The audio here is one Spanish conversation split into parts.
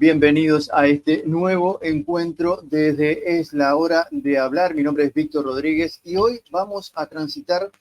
Bienvenidos a este nuevo encuentro desde Es la Hora de Hablar. Mi nombre es Víctor Rodríguez y hoy vamos a transitar,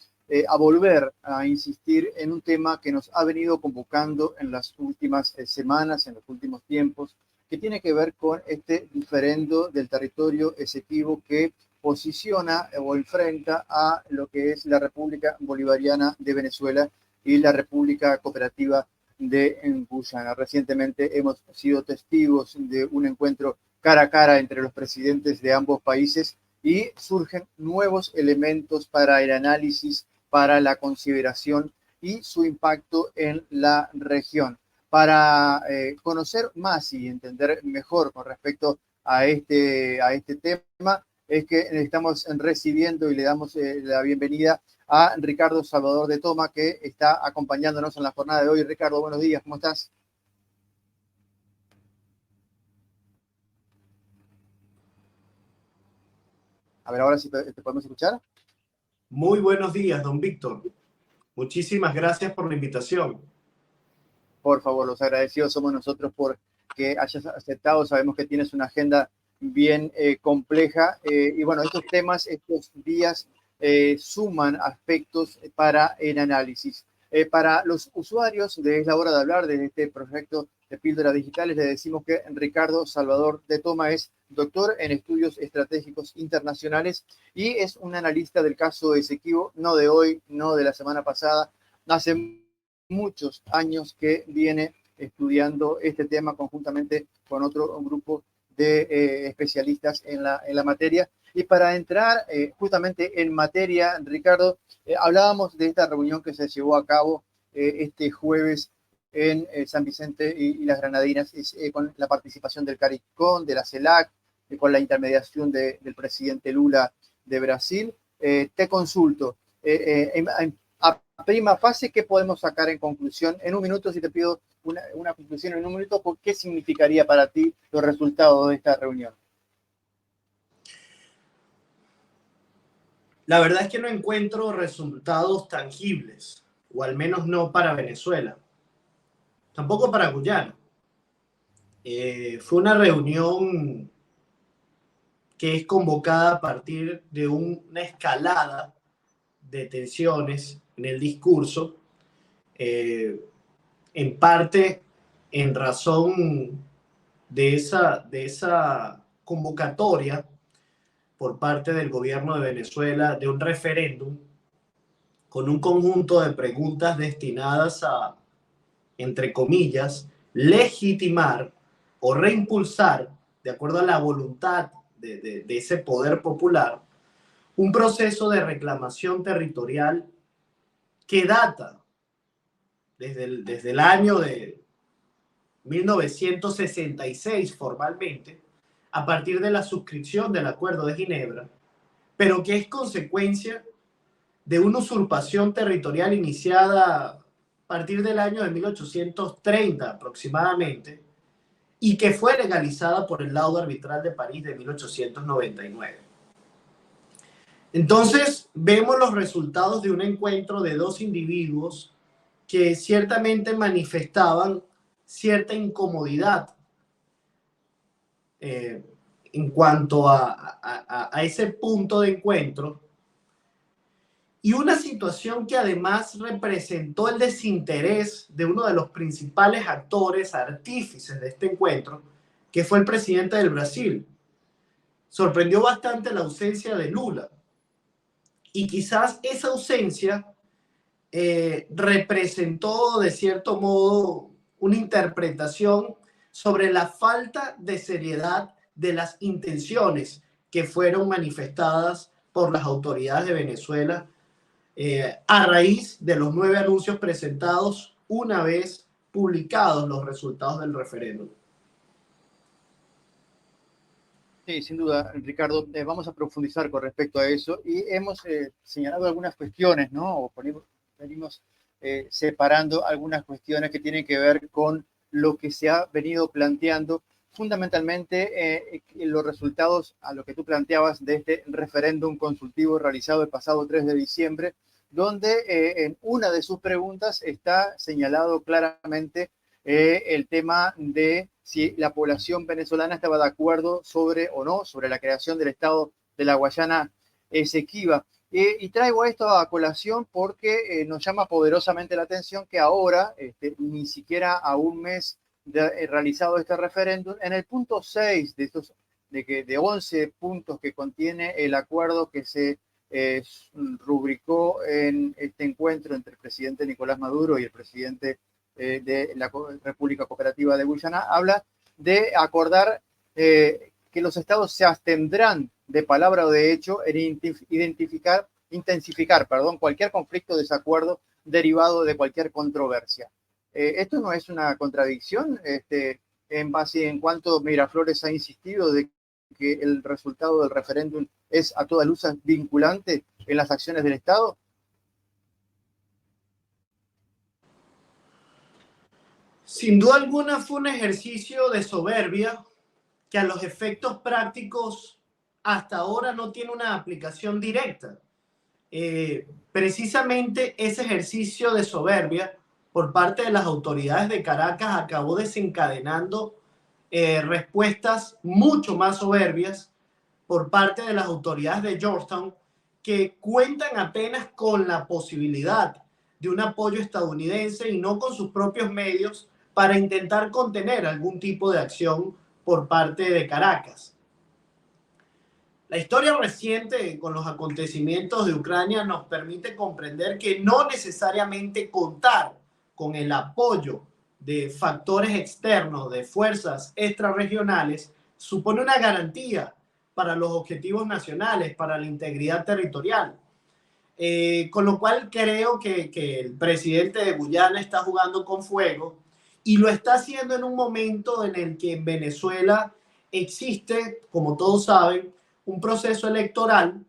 a volver a insistir en un tema que nos ha venido convocando en las últimas semanas, en los últimos tiempos, que tiene que ver con este diferendo del territorio Esequibo que posiciona o enfrenta a lo que es la República Bolivariana de Venezuela y la República Cooperativa de Guyana. Recientemente hemos sido testigos de un encuentro cara a cara entre los presidentes de ambos países y surgen nuevos elementos para el análisis, para la consideración y su impacto en la región. Para conocer más y entender mejor con respecto a este tema, es que estamos recibiendo y le damos la bienvenida a Ricardo Salvador de Toma, que está acompañándonos en la jornada de hoy. Ricardo, buenos días, ¿cómo estás? A ver, ahora sí te podemos escuchar. Muy buenos días, don Víctor. Muchísimas gracias por la invitación. Por favor, los agradecidos somos nosotros por que hayas aceptado. Sabemos que tienes una agenda bien compleja y bueno, estos temas, estos días suman aspectos para el análisis. Para los usuarios de Es la Hora de Hablar, de este proyecto de Píldoras Digitales, le decimos que Ricardo Salvador de Toma es doctor en estudios estratégicos internacionales y es un analista del caso Esequibo, no de hoy, no de la semana pasada, hace muchos años que viene estudiando este tema conjuntamente con otro grupo de especialistas en la materia. Y para entrar justamente en materia, Ricardo, hablábamos de esta reunión que se llevó a cabo este jueves en San Vicente y las Granadinas, con la participación del CARICOM, de la CELAC, con la intermediación del presidente Lula de Brasil. Te consulto, a prima fase, ¿qué podemos sacar en conclusión? En un minuto, si te pido una conclusión en un minuto, ¿qué significaría para ti los resultados de esta reunión? La verdad es que no encuentro resultados tangibles, o al menos no para Venezuela, tampoco para Guyana. Fue una reunión que es convocada a partir de una escalada de tensiones en el discurso, en parte en razón de esa convocatoria por parte del gobierno de Venezuela de un referéndum con un conjunto de preguntas destinadas a, entre comillas, legitimar o reimpulsar, de acuerdo a la voluntad de ese poder popular, un proceso de reclamación territorial que data desde el año de 1966 formalmente, a partir de la suscripción del Acuerdo de Ginebra, pero que es consecuencia de una usurpación territorial iniciada a partir del año de 1830 aproximadamente y que fue legalizada por el laudo arbitral de París de 1899. Entonces, vemos los resultados de un encuentro de dos individuos que ciertamente manifestaban cierta incomodidad en cuanto a ese punto de encuentro, y una situación que además representó el desinterés de uno de los principales actores, artífices de este encuentro, que fue el presidente del Brasil. Sorprendió bastante la ausencia de Lula, y quizás esa ausencia representó de cierto modo una interpretación sobre la falta de seriedad de las intenciones que fueron manifestadas por las autoridades de Venezuela a raíz de los 9 anuncios presentados una vez publicados los resultados del referéndum. Sí, sin duda, Ricardo. Vamos a profundizar con respecto a eso y hemos señalado algunas cuestiones, ¿no? O venimos separando algunas cuestiones que tienen que ver con lo que se ha venido planteando, fundamentalmente los resultados a lo que tú planteabas de este referéndum consultivo realizado el pasado 3 de diciembre, donde en una de sus preguntas está señalado claramente el tema de si la población venezolana estaba de acuerdo sobre o no, sobre la creación del Estado de la Guayana Esequiba. Y traigo esto a colación porque nos llama poderosamente la atención que ahora, ni siquiera a un mes de realizado este referéndum, en el punto 6 de 11 puntos que contiene el acuerdo que se rubricó en este encuentro entre el presidente Nicolás Maduro y el presidente de la República Cooperativa de Guyana, habla de acordar que los estados se abstendrán de palabra o de hecho en intensificar cualquier conflicto o desacuerdo derivado de cualquier controversia. ¿Esto no es una contradicción en base en cuanto Miraflores ha insistido de que el resultado del referéndum es a toda luz vinculante en las acciones del Estado? Sin duda alguna fue un ejercicio de soberbia que a los efectos prácticos hasta ahora no tiene una aplicación directa. Precisamente ese ejercicio de soberbia por parte de las autoridades de Caracas acabó desencadenando respuestas mucho más soberbias por parte de las autoridades de Georgetown, que cuentan apenas con la posibilidad de un apoyo estadounidense y no con sus propios medios para intentar contener algún tipo de acción por parte de Caracas. La historia reciente con los acontecimientos de Ucrania nos permite comprender que no necesariamente contar con el apoyo de factores externos, de fuerzas extrarregionales, supone una garantía para los objetivos nacionales, para la integridad territorial. Con lo cual creo que el presidente de Guyana está jugando con fuego y lo está haciendo en un momento en el que en Venezuela existe, como todos saben, un proceso electoral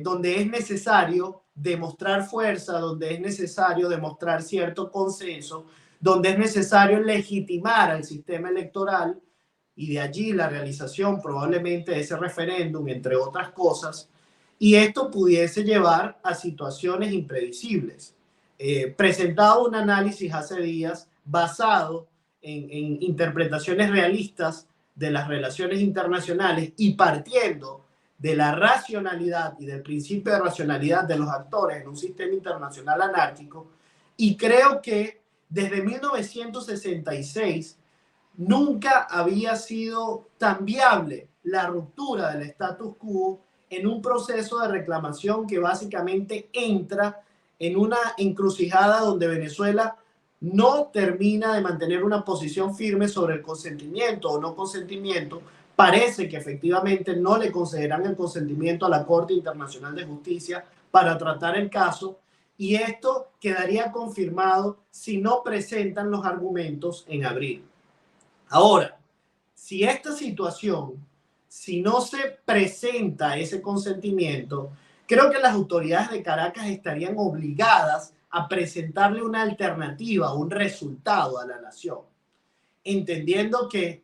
donde es necesario demostrar fuerza, donde es necesario demostrar cierto consenso, donde es necesario legitimar al sistema electoral y de allí la realización probablemente de ese referéndum, entre otras cosas, y esto pudiese llevar a situaciones impredecibles. Presentado un análisis hace días basado en interpretaciones realistas de las relaciones internacionales y partiendo de la racionalidad y del principio de racionalidad de los actores en un sistema internacional anárquico, y creo que desde 1966 nunca había sido tan viable la ruptura del status quo en un proceso de reclamación que básicamente entra en una encrucijada donde Venezuela no termina de mantener una posición firme sobre el consentimiento o no consentimiento. Parece que efectivamente no le concederán el consentimiento a la Corte Internacional de Justicia para tratar el caso, y esto quedaría confirmado si no presentan los argumentos en abril. Ahora, si esta situación, si no se presenta ese consentimiento, creo que las autoridades de Caracas estarían obligadas a presentarle una alternativa, un resultado a la nación, entendiendo que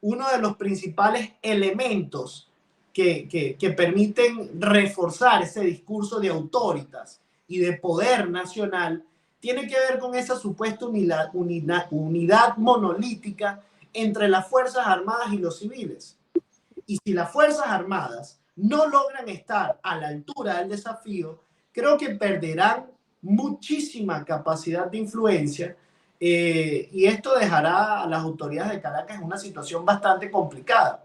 uno de los principales elementos que permiten reforzar ese discurso de autoritas y de poder nacional tiene que ver con esa supuesta unidad monolítica entre las Fuerzas Armadas y los civiles. Y si las Fuerzas Armadas no logran estar a la altura del desafío, creo que perderán muchísima capacidad de influencia y esto dejará a las autoridades de Caracas en una situación bastante complicada,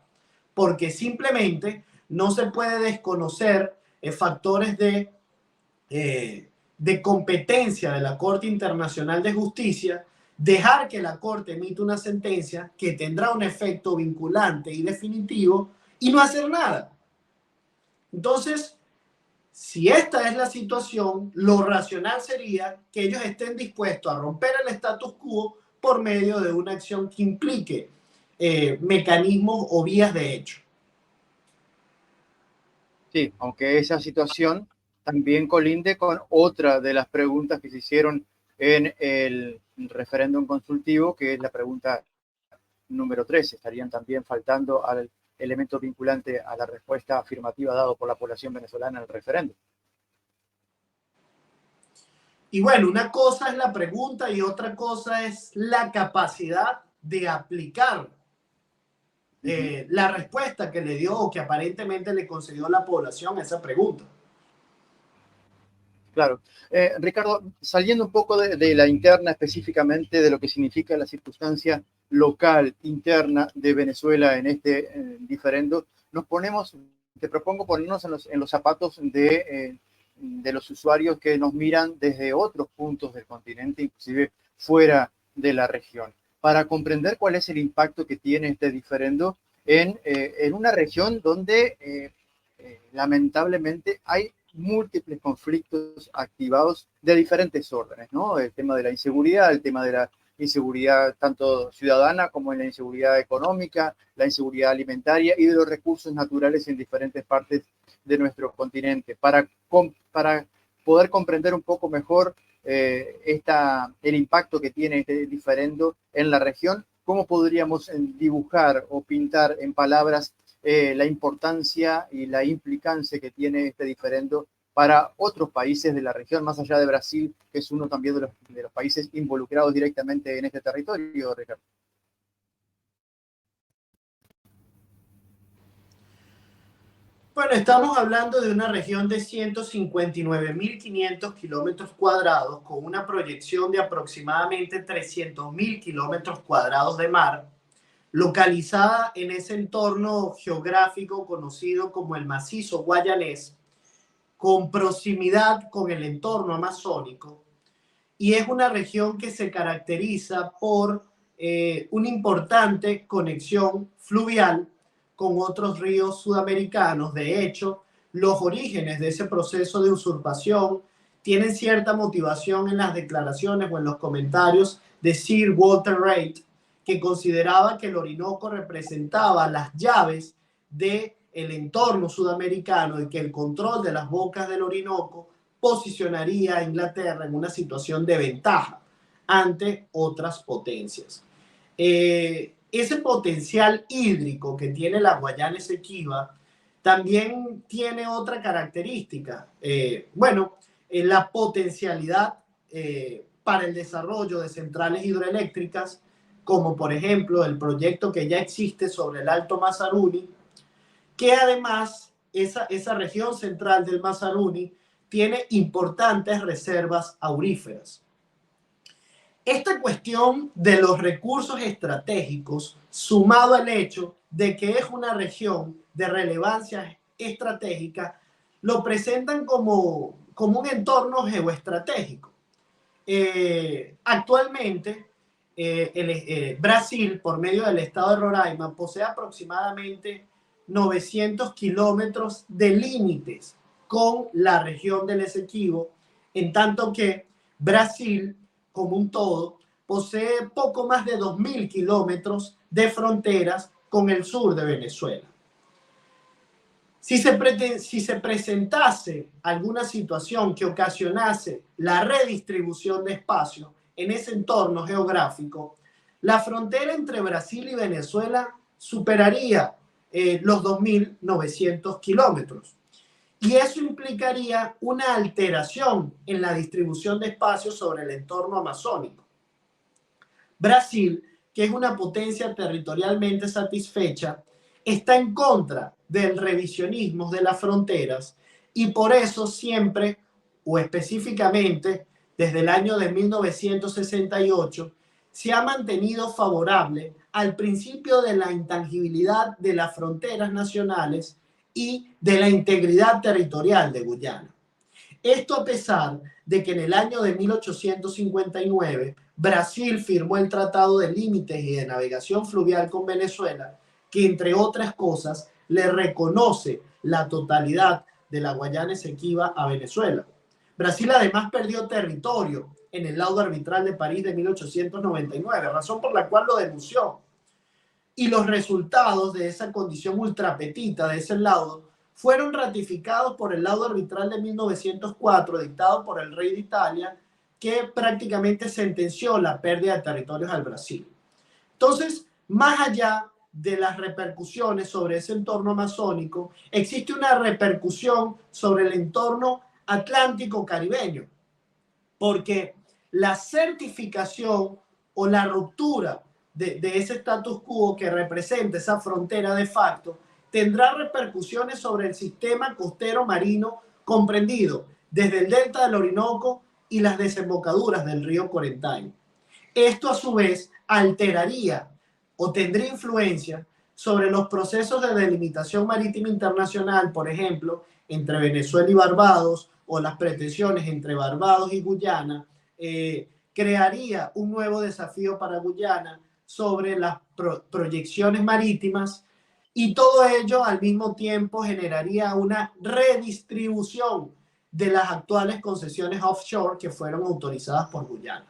porque simplemente no se puede desconocer factores de competencia de la Corte Internacional de Justicia, dejar que la Corte emita una sentencia que tendrá un efecto vinculante y definitivo y no hacer nada. Entonces, si esta es la situación, lo racional sería que ellos estén dispuestos a romper el status quo por medio de una acción que implique mecanismos o vías de hecho. Sí, aunque esa situación también colinde con otra de las preguntas que se hicieron en el referéndum consultivo, que es la pregunta número 13. Estarían también faltando al elemento vinculante a la respuesta afirmativa dado por la población venezolana en el referéndum. Y bueno, una cosa es la pregunta y otra cosa es la capacidad de aplicar la respuesta que le dio o que aparentemente le concedió la población a esa pregunta. Claro. Ricardo, saliendo un poco de la interna específicamente de lo que significa la circunstancia local, interna de Venezuela en este diferendo, te propongo ponernos en los zapatos de los usuarios que nos miran desde otros puntos del continente, inclusive fuera de la región, para comprender cuál es el impacto que tiene este diferendo en una región donde lamentablemente hay múltiples conflictos activados de diferentes órdenes, ¿no? El tema de la inseguridad, el tema de la inseguridad tanto ciudadana como en la inseguridad económica, la inseguridad alimentaria y de los recursos naturales en diferentes partes de nuestro continente. Para poder comprender un poco mejor el impacto que tiene este diferendo en la región, ¿cómo podríamos dibujar o pintar en palabras la importancia y la implicancia que tiene este diferendo para otros países de la región, más allá de Brasil, que es uno también de los países involucrados directamente en este territorio, Ricardo? Bueno, estamos hablando de una región de 159.500 kilómetros cuadrados con una proyección de aproximadamente 300.000 kilómetros cuadrados de mar, localizada en ese entorno geográfico conocido como el macizo guayanés, con proximidad con el entorno amazónico, y es una región que se caracteriza por una importante conexión fluvial con otros ríos sudamericanos. De hecho, los orígenes de ese proceso de usurpación tienen cierta motivación en las declaraciones o en los comentarios de Sir Walter Rate, que consideraba que el Orinoco representaba las llaves del entorno sudamericano y que el control de las bocas del Orinoco posicionaría a Inglaterra en una situación de ventaja ante otras potencias. Ese potencial hídrico que tiene la Guayana Esequiba también tiene otra característica. La potencialidad para el desarrollo de centrales hidroeléctricas, como por ejemplo el proyecto que ya existe sobre el Alto Mazaruni, que además esa región central del Mazaruni tiene importantes reservas auríferas. Esta cuestión de los recursos estratégicos, sumado al hecho de que es una región de relevancia estratégica, lo presentan como un entorno geoestratégico. Actualmente, Brasil, por medio del estado de Roraima, posee aproximadamente 900 kilómetros de límites con la región del Esequibo, en tanto que Brasil, como un todo, posee poco más de 2.000 kilómetros de fronteras con el sur de Venezuela. Si se presentase alguna situación que ocasionase la redistribución de espacio en ese entorno geográfico, la frontera entre Brasil y Venezuela superaría los 2.900 kilómetros. Y eso implicaría una alteración en la distribución de espacio sobre el entorno amazónico. Brasil, que es una potencia territorialmente satisfecha, está en contra del revisionismo de las fronteras y por eso siempre, o específicamente desde el año de 1968, se ha mantenido favorable al principio de la intangibilidad de las fronteras nacionales y de la integridad territorial de Guyana. Esto a pesar de que en el año de 1859 Brasil firmó el Tratado de Límites y de Navegación Fluvial con Venezuela, que entre otras cosas le reconoce la totalidad de la Guayana Esequiba a Venezuela. Brasil además perdió territorio en el laudo arbitral de París de 1899, razón por la cual lo denunció. Y los resultados de esa condición ultrapetita de ese laudo fueron ratificados por el laudo arbitral de 1904, dictado por el rey de Italia, que prácticamente sentenció la pérdida de territorios al Brasil. Entonces, más allá de las repercusiones sobre ese entorno amazónico, existe una repercusión sobre el entorno atlántico caribeño, porque la certificación o la ruptura de ese status quo que representa esa frontera de facto tendrá repercusiones sobre el sistema costero marino comprendido desde el delta del Orinoco y las desembocaduras del río Corentay. Esto a su vez alteraría o tendría influencia sobre los procesos de delimitación marítima internacional, por ejemplo, entre Venezuela y Barbados, o las pretensiones entre Barbados y Guyana, crearía un nuevo desafío para Guyana sobre las proyecciones marítimas, y todo ello al mismo tiempo generaría una redistribución de las actuales concesiones offshore que fueron autorizadas por Guyana.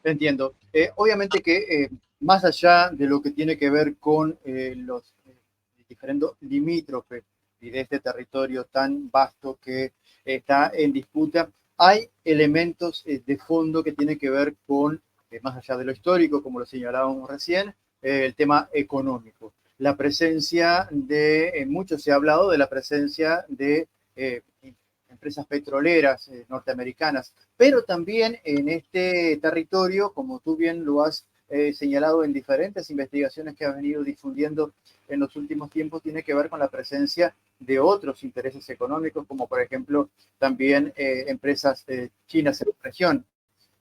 Entiendo. Obviamente que más allá de lo que tiene que ver con los diferentes limítrofes y de este territorio tan vasto que está en disputa, hay elementos de fondo que tienen que ver con, más allá de lo histórico, como lo señalábamos recién, el tema económico. La presencia de, mucho se ha hablado de la presencia de empresas petroleras norteamericanas, pero también en este territorio, como tú bien lo has señalado en diferentes investigaciones que has venido difundiendo en los últimos tiempos, tiene que ver con la presencia de otros intereses económicos, como por ejemplo también empresas chinas en la región.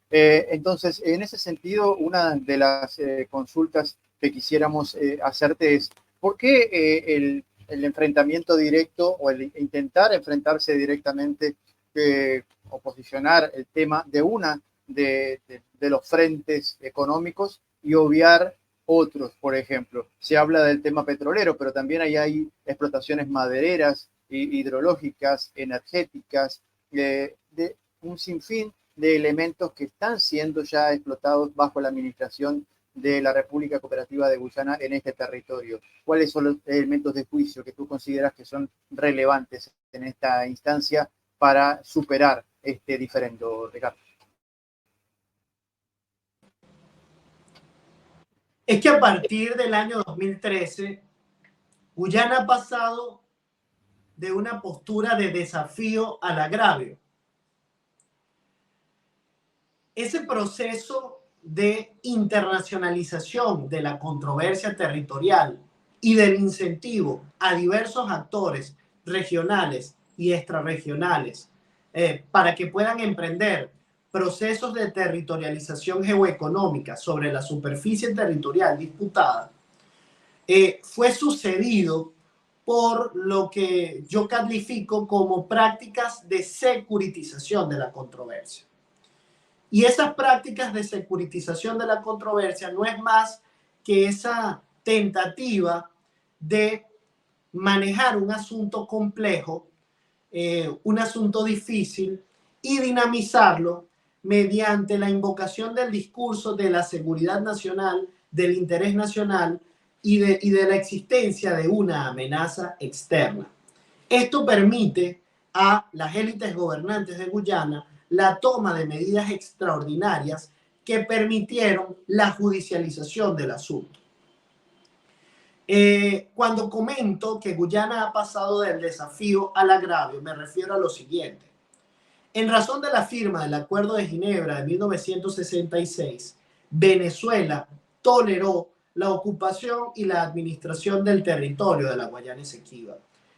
Entonces, en ese sentido, una de las consultas que quisiéramos hacerte es, ¿por qué el enfrentamiento directo o el intentar enfrentarse directamente o posicionar el tema de una de los frentes económicos y obviar otros? Por ejemplo, se habla del tema petrolero, pero también hay explotaciones madereras, hidrológicas, energéticas, de un sinfín de elementos que están siendo ya explotados bajo la administración de la República Cooperativa de Guyana en este territorio. ¿Cuáles son los elementos de juicio que tú consideras que son relevantes en esta instancia para superar este diferendo, Ricardo? Es que a partir del año 2013, Guyana ha pasado de una postura de desafío al agravio. Ese proceso de internacionalización de la controversia territorial y del incentivo a diversos actores regionales y extrarregionales para que puedan emprender procesos de territorialización geoeconómica sobre la superficie territorial disputada, fue sucedido por lo que yo califico como prácticas de securitización de la controversia. Y esas prácticas de securitización de la controversia no es más que esa tentativa de manejar un asunto complejo, un asunto difícil, y dinamizarlo mediante la invocación del discurso de la seguridad nacional, del interés nacional y de la existencia de una amenaza externa. Esto permite a las élites gobernantes de Guyana la toma de medidas extraordinarias que permitieron la judicialización del asunto. Cuando comento que Guyana ha pasado del desafío al agravio, me refiero a lo siguiente. En razón de la firma del Acuerdo de Ginebra de 1966, Venezuela toleró la ocupación y la administración del territorio de la Guayana Esequiba,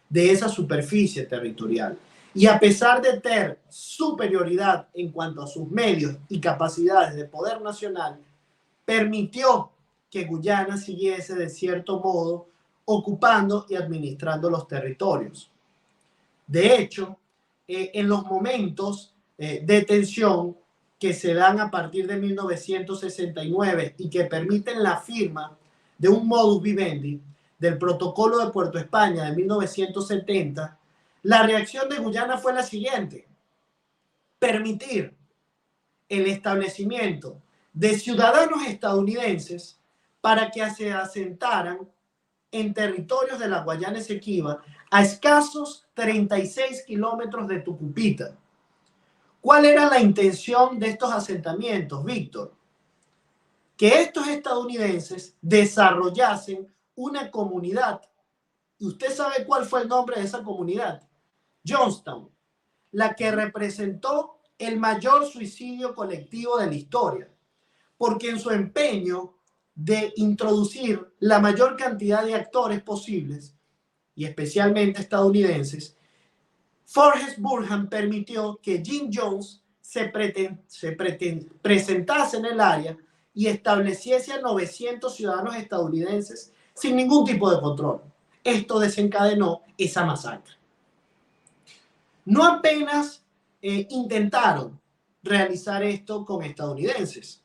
de esa superficie territorial. Y a pesar de tener superioridad en cuanto a sus medios y capacidades de poder nacional, permitió que Guyana siguiese de cierto modo ocupando y administrando los territorios. De hecho, en los momentos de tensión que se dan a partir de 1969 y que permiten la firma de un modus vivendi del Protocolo de Puerto España de 1970, la reacción de Guyana fue la siguiente: permitir el establecimiento de ciudadanos estadounidenses para que se asentaran en territorios de la Guayana Esequiba a escasos 36 kilómetros de Tucupita. ¿Cuál era la intención de estos asentamientos, Víctor? Que estos estadounidenses desarrollasen una comunidad. ¿Y usted sabe cuál fue el nombre de esa comunidad? Johnstown, la que representó el mayor suicidio colectivo de la historia, porque en su empeño de introducir la mayor cantidad de actores posibles, y especialmente estadounidenses, Forrest Burham permitió que Jim Jones se presentase en el área y estableciese a 900 ciudadanos estadounidenses sin ningún tipo de control. Esto desencadenó esa masacre. No apenas intentaron realizar esto con estadounidenses,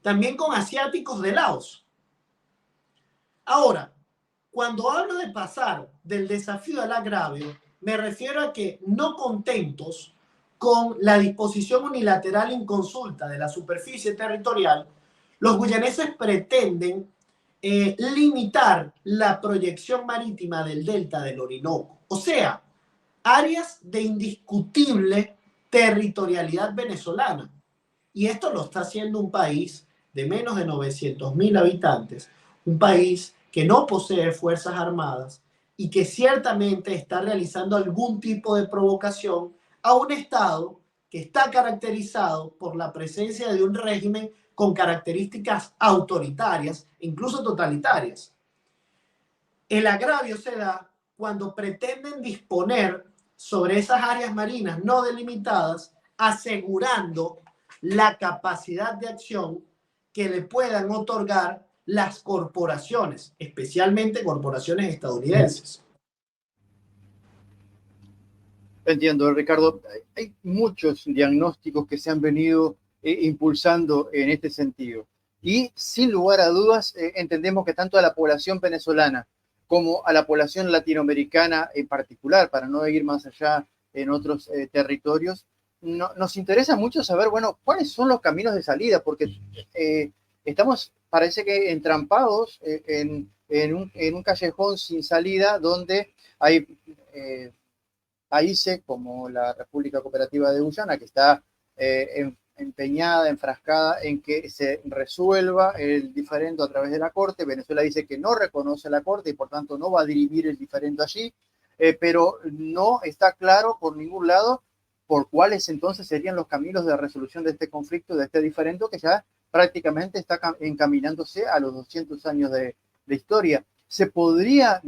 también con asiáticos de Laos. Ahora, cuando hablo de pasar del desafío al agravio, me refiero a que no contentos con la disposición unilateral inconsulta de la superficie territorial, los guyaneses pretenden limitar la proyección marítima del delta del Orinoco. O sea, áreas de indiscutible territorialidad venezolana. Y esto lo está haciendo un país de menos de 900.000 habitantes, un país que no posee fuerzas armadas y que ciertamente está realizando algún tipo de provocación a un Estado que está caracterizado por la presencia de un régimen con características autoritarias, incluso totalitarias. El agravio se da cuando pretenden disponer sobre esas áreas marinas no delimitadas, asegurando la capacidad de acción que le puedan otorgar las corporaciones, especialmente corporaciones estadounidenses. Entiendo, Ricardo. Hay muchos diagnósticos que se han venido impulsando en este sentido. Y sin lugar a dudas, entendemos que tanto a la población venezolana como a la población latinoamericana en particular, para no ir más allá en otros territorios, nos interesa mucho saber, bueno, cuáles son los caminos de salida, porque estamos, parece que entrampados en un callejón sin salida donde hay países como la República Cooperativa de Guyana, que está empeñada, enfrascada en que se resuelva el diferendo a través de la Corte. Venezuela dice que no reconoce la Corte y por tanto no va a dirimir el diferendo allí, pero no está claro por ningún lado por cuáles entonces serían los caminos de resolución de este conflicto, de este diferendo que ya prácticamente está encaminándose a los 200 años de historia. ¿Se podría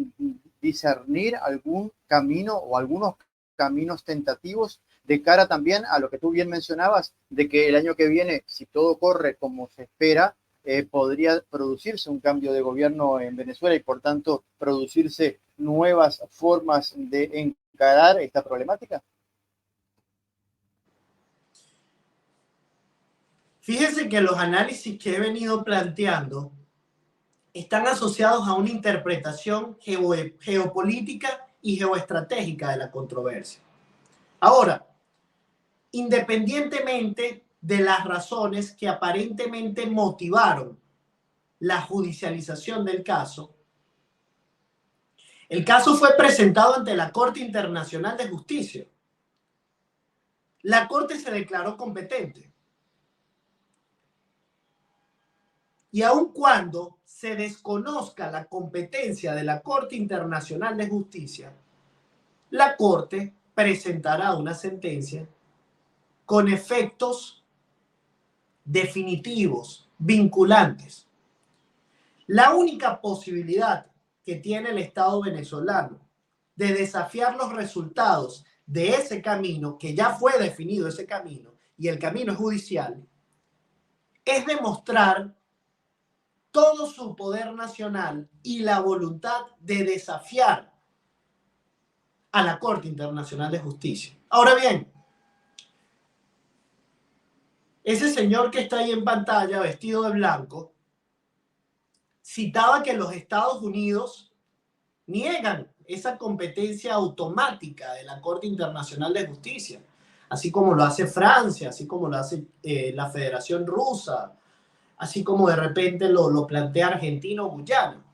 discernir algún camino o algunos caminos tentativos de cara también a lo que tú bien mencionabas, de que el año que viene, si todo corre como se espera, podría producirse un cambio de gobierno en Venezuela y por tanto producirse nuevas formas de encarar esta problemática? Fíjense que los análisis que he venido planteando están asociados a una interpretación geopolítica y geoestratégica de la controversia. Ahora, independientemente de las razones que aparentemente motivaron la judicialización del caso, el caso fue presentado ante la Corte Internacional de Justicia. La Corte se declaró competente. Y aun cuando se desconozca la competencia de la Corte Internacional de Justicia, la Corte presentará una sentencia con efectos definitivos, vinculantes. La única posibilidad que tiene el Estado venezolano de desafiar los resultados de ese camino, que ya fue definido ese camino, y el camino judicial, es demostrar todo su poder nacional y la voluntad de desafiar a la Corte Internacional de Justicia. Ahora bien, ese señor que está ahí en pantalla, vestido de blanco, citaba que los Estados Unidos niegan esa competencia automática de la Corte Internacional de Justicia, así como lo hace Francia, así como lo hace la Federación Rusa, así como de repente lo plantea Argentina o Guyana.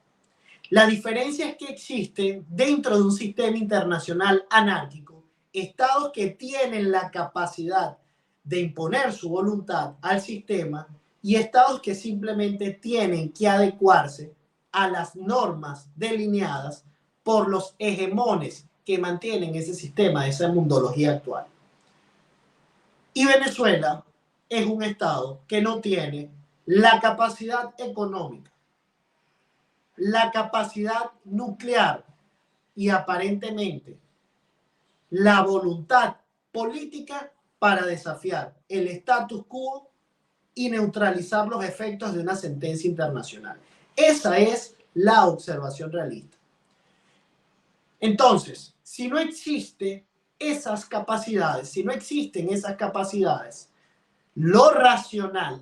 La diferencia es que existen dentro de un sistema internacional anárquico estados que tienen la capacidad de imponer su voluntad al sistema y estados que simplemente tienen que adecuarse a las normas delineadas por los hegemones que mantienen ese sistema, esa mundología actual. Y Venezuela es un estado que no tiene la capacidad económica, la capacidad nuclear y aparentemente la voluntad política para desafiar el status quo y neutralizar los efectos de una sentencia internacional. Esa es la observación realista. Entonces, si no existen esas capacidades, lo racional,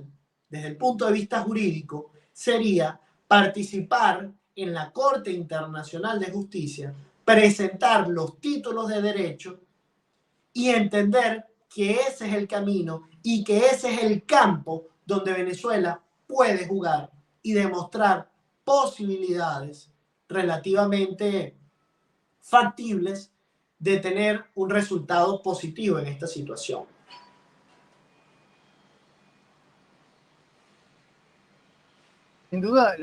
desde el punto de vista jurídico, sería participar en la Corte Internacional de Justicia, presentar los títulos de derecho y entender que ese es el camino y que ese es el campo donde Venezuela puede jugar y demostrar posibilidades relativamente factibles de tener un resultado positivo en esta situación. Sin duda,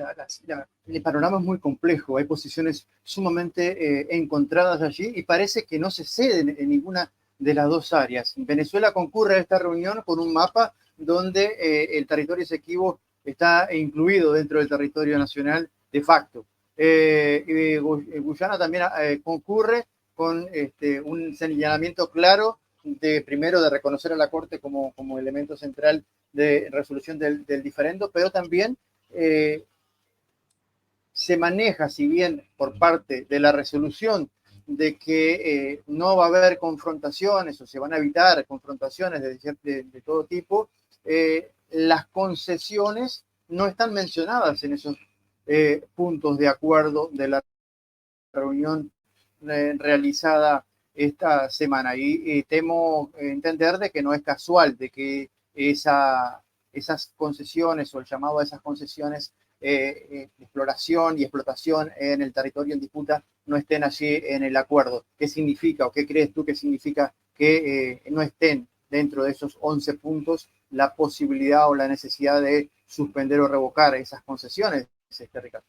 el panorama es muy complejo, hay posiciones sumamente encontradas allí y parece que no se ceden en ninguna de las dos áreas. Venezuela concurre a esta reunión con un mapa donde el territorio Esequibo está incluido dentro del territorio nacional de facto. Guyana también concurre con un señalamiento claro primero de reconocer a la Corte como elemento central de resolución del diferendo, pero también se maneja, si bien por parte de la resolución de que no va a haber confrontaciones o se van a evitar confrontaciones de todo tipo, las concesiones no están mencionadas en esos puntos de acuerdo de la reunión realizada esta semana. Y temo entender de que no es casual, de que esas concesiones o el llamado a esas concesiones de exploración y explotación en el territorio en disputa no estén allí en el acuerdo. ¿Qué significa o qué crees tú que significa que no estén dentro de esos 11 puntos la posibilidad o la necesidad de suspender o revocar esas concesiones, Ricardo?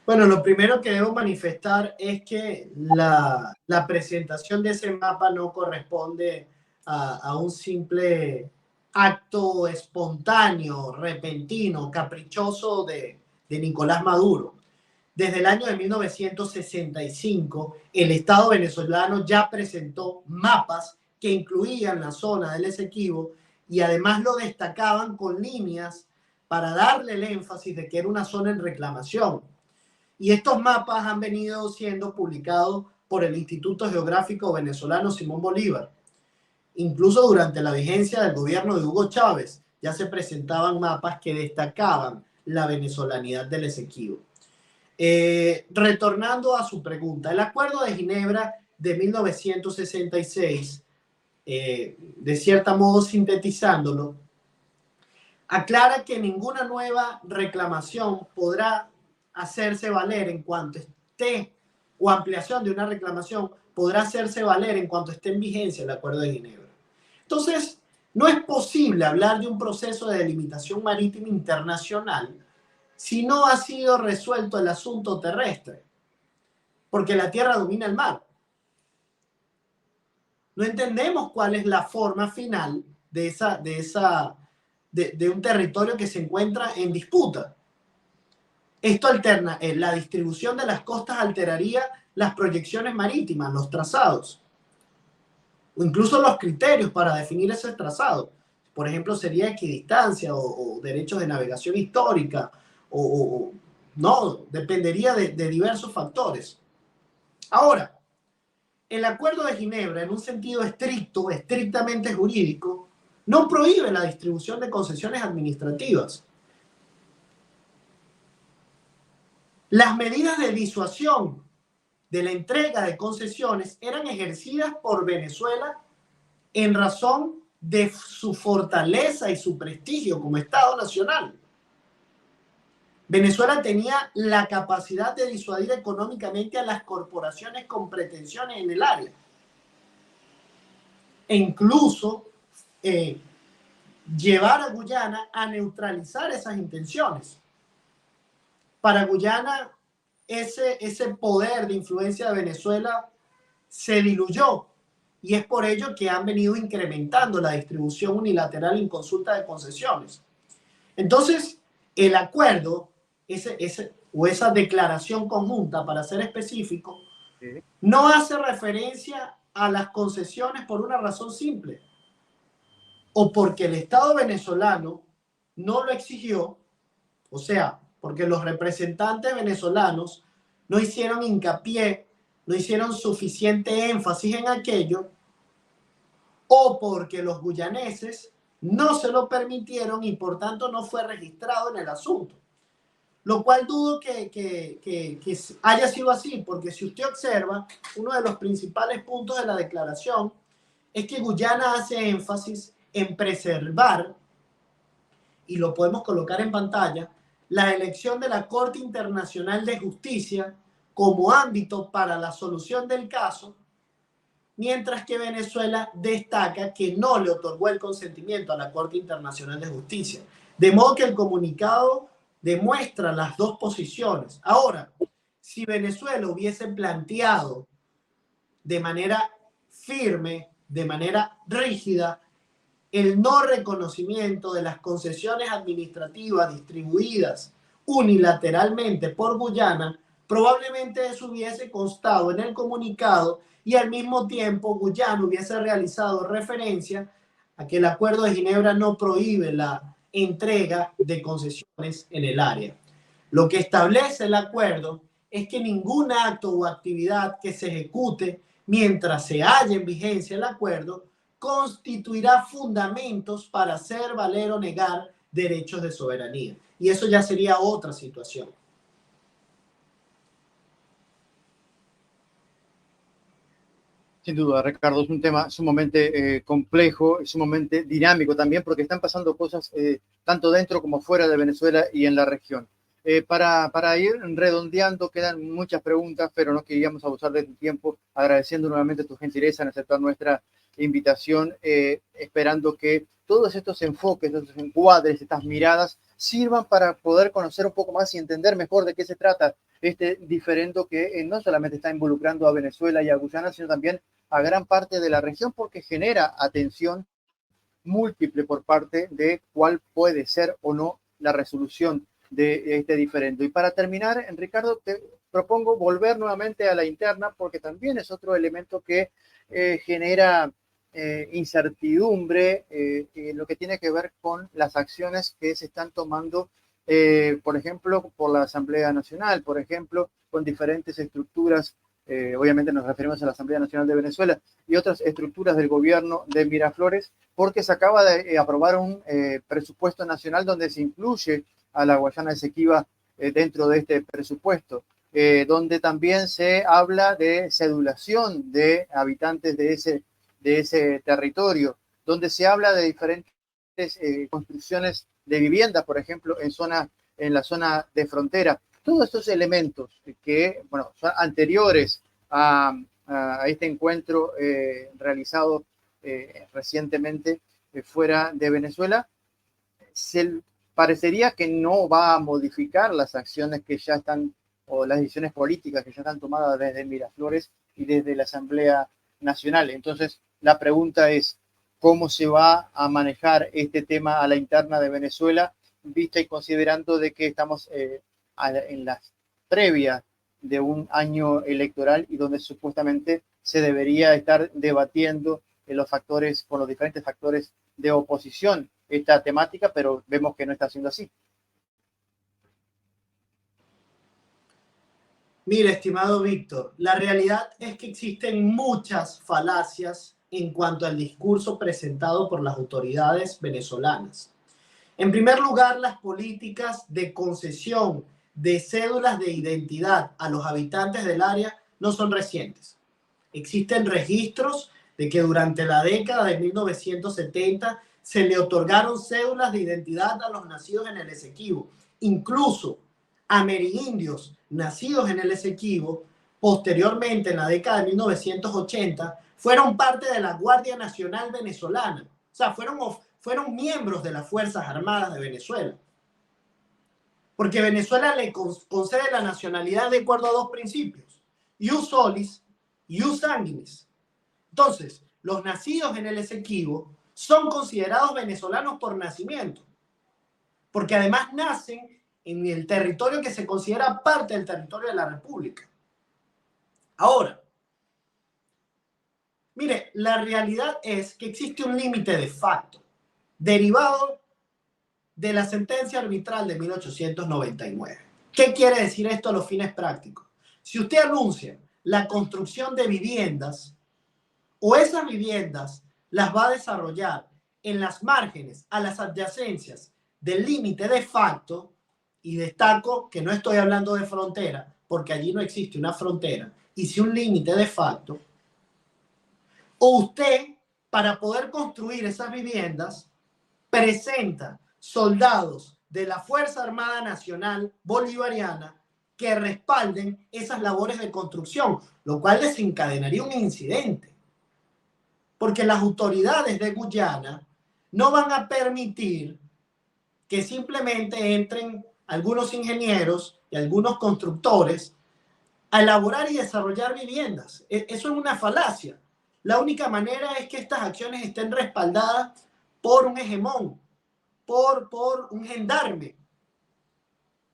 Bueno, lo primero que debo manifestar es que la presentación de ese mapa no corresponde a un simple acto espontáneo, repentino, caprichoso de Nicolás Maduro. Desde el año de 1965, el Estado venezolano ya presentó mapas que incluían la zona del Esequibo y además lo destacaban con líneas para darle el énfasis de que era una zona en reclamación. Y estos mapas han venido siendo publicados por el Instituto Geográfico Venezolano Simón Bolívar. Incluso durante la vigencia del gobierno de Hugo Chávez ya se presentaban mapas que destacaban la venezolanidad del Esequibo. Retornando a su pregunta, el Acuerdo de Ginebra de 1966, de cierto modo sintetizándolo, aclara que ninguna nueva reclamación podrá hacerse valer en cuanto esté, o ampliación de una reclamación podrá hacerse valer en cuanto esté en vigencia el Acuerdo de Ginebra. Entonces, no es posible hablar de un proceso de delimitación marítima internacional si no ha sido resuelto el asunto terrestre, porque la tierra domina el mar. No entendemos cuál es la forma final de un territorio que se encuentra en disputa. Esto alterna, la distribución de las costas alteraría las proyecciones marítimas, los trazados, o incluso los criterios para definir ese trazado. Por ejemplo, sería equidistancia o derechos de navegación histórica, no, dependería de diversos factores. Ahora, el Acuerdo de Ginebra, en un sentido estricto, estrictamente jurídico, no prohíbe la distribución de concesiones administrativas. Las medidas de disuasión de la entrega de concesiones eran ejercidas por Venezuela en razón de su fortaleza y su prestigio como Estado nacional. Venezuela tenía la capacidad de disuadir económicamente a las corporaciones con pretensiones en el área. E incluso llevar a Guyana a neutralizar esas intenciones. Para Guyana, ese poder de influencia de Venezuela se diluyó y es por ello que han venido incrementando la distribución unilateral en consulta de concesiones. Entonces, el acuerdo, o esa declaración conjunta, para ser específico, Sí. no hace referencia a las concesiones por una razón simple, o porque el Estado venezolano no lo exigió, o sea, porque los representantes venezolanos no hicieron hincapié, no hicieron suficiente énfasis en aquello, o porque los guyaneses no se lo permitieron y por tanto no fue registrado en el asunto. Lo cual dudo que haya sido así, porque si usted observa, uno de los principales puntos de la declaración es que Guyana hace énfasis en preservar, y lo podemos colocar en pantalla, la elección de la Corte Internacional de Justicia como ámbito para la solución del caso, mientras que Venezuela destaca que no le otorgó el consentimiento a la Corte Internacional de Justicia. De modo que el comunicado demuestra las dos posiciones. Ahora, si Venezuela hubiese planteado de manera firme, de manera rígida, el no reconocimiento de las concesiones administrativas distribuidas unilateralmente por Guyana, probablemente eso hubiese constado en el comunicado y al mismo tiempo Guyana hubiese realizado referencia a que el Acuerdo de Ginebra no prohíbe la entrega de concesiones en el área. Lo que establece el acuerdo es que ningún acto o actividad que se ejecute mientras se halla en vigencia el acuerdo constituirá fundamentos para hacer valer o negar derechos de soberanía. Y eso ya sería otra situación. Sin duda, Ricardo, es un tema sumamente complejo, sumamente dinámico también, porque están pasando cosas tanto dentro como fuera de Venezuela y en la región. Para ir redondeando, quedan muchas preguntas, pero no queríamos abusar de tu tiempo, agradeciendo nuevamente tu gentileza en aceptar nuestra invitación, esperando que todos estos enfoques, estos encuadres, estas miradas, sirvan para poder conocer un poco más y entender mejor de qué se trata este diferendo que no solamente está involucrando a Venezuela y a Guyana, sino también a gran parte de la región, porque genera atención múltiple por parte de cuál puede ser o no la resolución de este diferendo. Y para terminar, Ricardo, te propongo volver nuevamente a la interna, porque también es otro elemento que genera incertidumbre en lo que tiene que ver con las acciones que se están tomando, por ejemplo, por la Asamblea Nacional, por ejemplo, con diferentes estructuras. Obviamente nos referimos a la Asamblea Nacional de Venezuela y otras estructuras del gobierno de Miraflores, porque se acaba de aprobar un presupuesto nacional donde se incluye a la Guayana Esequiba dentro de este presupuesto, donde también se habla de cedulación de habitantes de ese territorio, donde se habla de diferentes construcciones de viviendas, por ejemplo, en la zona de frontera. Todos estos elementos que, bueno, son anteriores a este encuentro realizado recientemente fuera de Venezuela, parecería que no va a modificar las acciones que ya están, o las decisiones políticas que ya están tomadas desde Miraflores y desde la Asamblea Nacional. Entonces, la pregunta es, ¿cómo se va a manejar este tema a la interna de Venezuela, vista y considerando de que estamos en las previas de un año electoral y donde supuestamente se debería estar debatiendo los factores, con los diferentes factores de oposición esta temática, pero vemos que no está siendo así? Mire, estimado Víctor, la realidad es que existen muchas falacias en cuanto al discurso presentado por las autoridades venezolanas. En primer lugar, las políticas de concesión de cédulas de identidad a los habitantes del área no son recientes. Existen registros de que durante la década de 1970 se le otorgaron cédulas de identidad a los nacidos en el Esequibo. Incluso amerindios nacidos en el Esequibo, posteriormente en la década de 1980, fueron parte de la Guardia Nacional Venezolana. O sea, fueron miembros de las Fuerzas Armadas de Venezuela. Porque Venezuela le concede la nacionalidad de acuerdo a dos principios: ius solis y ius sanguinis. Entonces, los nacidos en el Esequibo son considerados venezolanos por nacimiento. porque además nacen en el territorio que se considera parte del territorio de la República. Ahora, mire, la realidad es que existe un límite de facto, derivado de la sentencia arbitral de 1899. ¿Qué quiere decir esto a los fines prácticos? Si usted anuncia la construcción de viviendas, o esas viviendas las va a desarrollar en las márgenes, a las adyacencias del límite de facto, y destaco que no estoy hablando de frontera, porque allí no existe una frontera, y sí un límite de facto, o usted, para poder construir esas viviendas, presenta soldados de la Fuerza Armada Nacional Bolivariana que respalden esas labores de construcción, lo cual desencadenaría un incidente. Porque las autoridades de Guyana no van a permitir que simplemente entren algunos ingenieros y algunos constructores a elaborar y desarrollar viviendas. Eso es una falacia. La única manera es que estas acciones estén respaldadas por un hegemón, por un gendarme,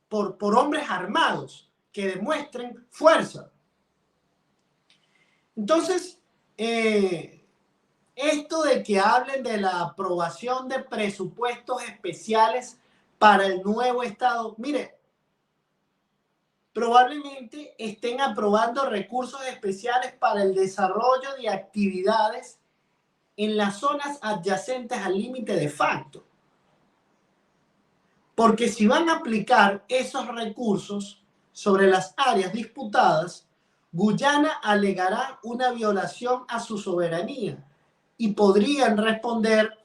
por hombres armados que demuestren fuerza. Entonces, esto de que hablen de la aprobación de presupuestos especiales para el nuevo Estado, mire, probablemente estén aprobando recursos especiales para el desarrollo de actividades en las zonas adyacentes al límite de facto. Porque si van a aplicar esos recursos sobre las áreas disputadas, Guyana alegará una violación a su soberanía y podrían responder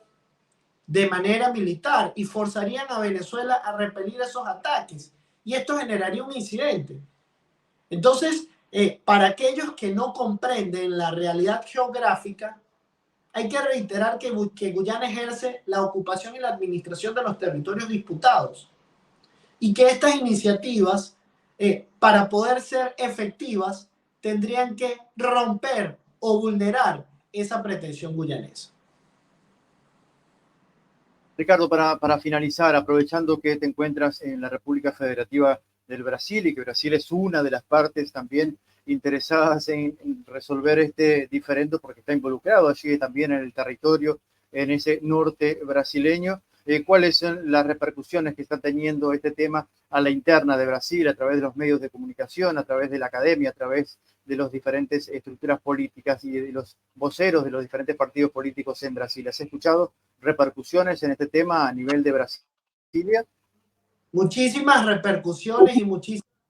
de manera militar y forzarían a Venezuela a repelir esos ataques. Y esto generaría un incidente. Entonces, para aquellos que no comprenden la realidad geográfica, hay que reiterar que Guyana ejerce la ocupación y la administración de los territorios disputados y que estas iniciativas, para poder ser efectivas, tendrían que romper o vulnerar esa pretensión guyanesa. Ricardo, para finalizar, aprovechando que te encuentras en la República Federativa del Brasil y que Brasil es una de las partes también interesadas en resolver este diferendo porque está involucrado allí también en el territorio, en ese norte brasileño, ¿cuáles son las repercusiones que está teniendo este tema a la interna de Brasil a través de los medios de comunicación, a través de la academia, a través de las diferentes estructuras políticas y de los voceros de los diferentes partidos políticos en Brasil? ¿Has escuchado repercusiones en este tema a nivel de Brasilia? Muchísimas repercusiones y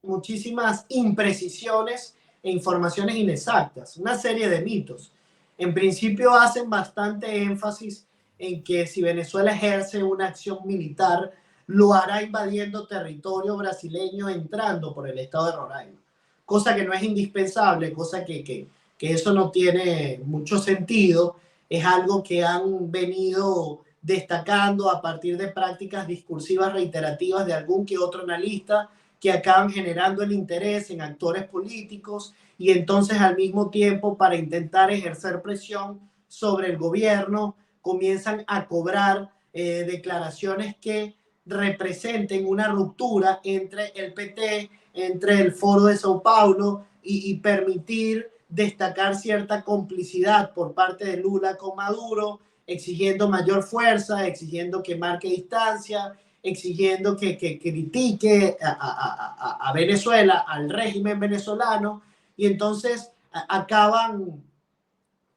muchísimas imprecisiones e informaciones inexactas, una serie de mitos. En principio hacen bastante énfasis en que si Venezuela ejerce una acción militar, lo hará invadiendo territorio brasileño entrando por el estado de Roraima, cosa que no es indispensable, cosa que eso no tiene mucho sentido, es algo que han venido destacando a partir de prácticas discursivas reiterativas de algún que otro analista que acaban generando el interés en actores políticos y entonces al mismo tiempo para intentar ejercer presión sobre el gobierno comienzan a cobrar declaraciones que representen una ruptura entre el PT, entre el Foro de Sao Paulo y permitir destacar cierta complicidad por parte de Lula con Maduro, exigiendo mayor fuerza, exigiendo que marque distancia, exigiendo que critique a Venezuela, al régimen venezolano, y entonces acaban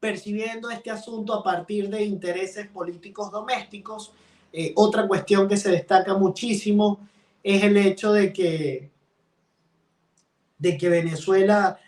percibiendo este asunto a partir de intereses políticos domésticos. Otra cuestión que se destaca muchísimo es el hecho de que Venezuela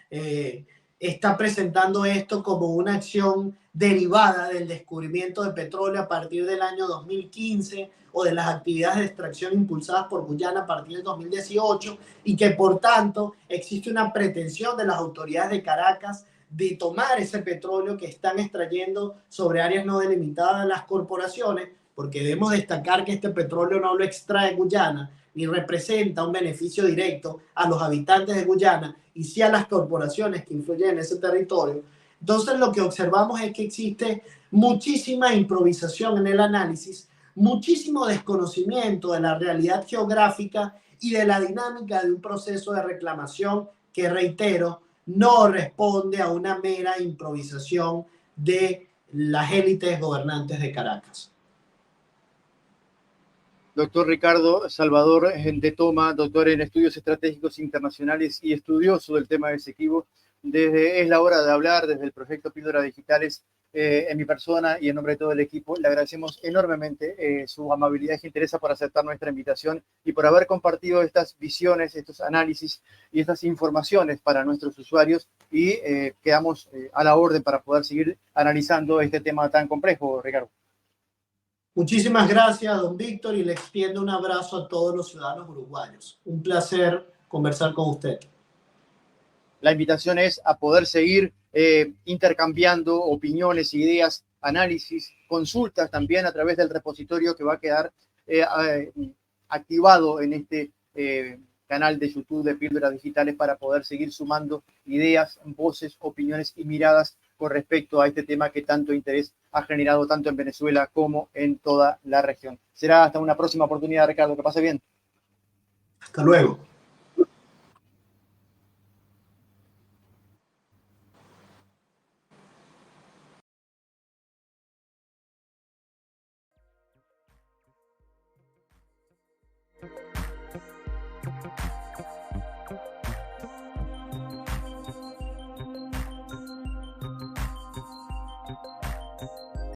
está presentando esto como una acción derivada del descubrimiento de petróleo a partir del año 2015 o de las actividades de extracción impulsadas por Guyana a partir del 2018 y que por tanto existe una pretensión de las autoridades de Caracas de tomar ese petróleo que están extrayendo sobre áreas no delimitadas las corporaciones, porque debemos destacar que este petróleo no lo extrae Guyana ni representa un beneficio directo a los habitantes de Guyana y sí a las corporaciones que influyen en ese territorio. Entonces lo que observamos es que existe muchísima improvisación en el análisis, muchísimo desconocimiento de la realidad geográfica y de la dinámica de un proceso de reclamación que, reitero, no responde a una mera improvisación de las élites gobernantes de Caracas. Doctor Ricardo Salvador de Toma, doctor en estudios estratégicos internacionales y estudioso del tema de Esequibo. Es la hora de hablar desde el proyecto Píldoras Digitales. En mi persona y en nombre de todo el equipo, le agradecemos enormemente su amabilidad y interés por aceptar nuestra invitación y por haber compartido estas visiones, estos análisis y estas informaciones para nuestros usuarios, y quedamos a la orden para poder seguir analizando este tema tan complejo, Ricardo. Muchísimas gracias, don Víctor, y le extiendo un abrazo a todos los ciudadanos uruguayos. Un placer conversar con usted. La invitación es a poder seguir intercambiando opiniones, ideas, análisis, consultas también a través del repositorio que va a quedar activado en este canal de YouTube de Píldoras Digitales, para poder seguir sumando ideas, voces, opiniones y miradas con respecto a este tema que tanto interés ha generado tanto en Venezuela como en toda la región. Será hasta una próxima oportunidad, Ricardo. Que pase bien. Hasta luego.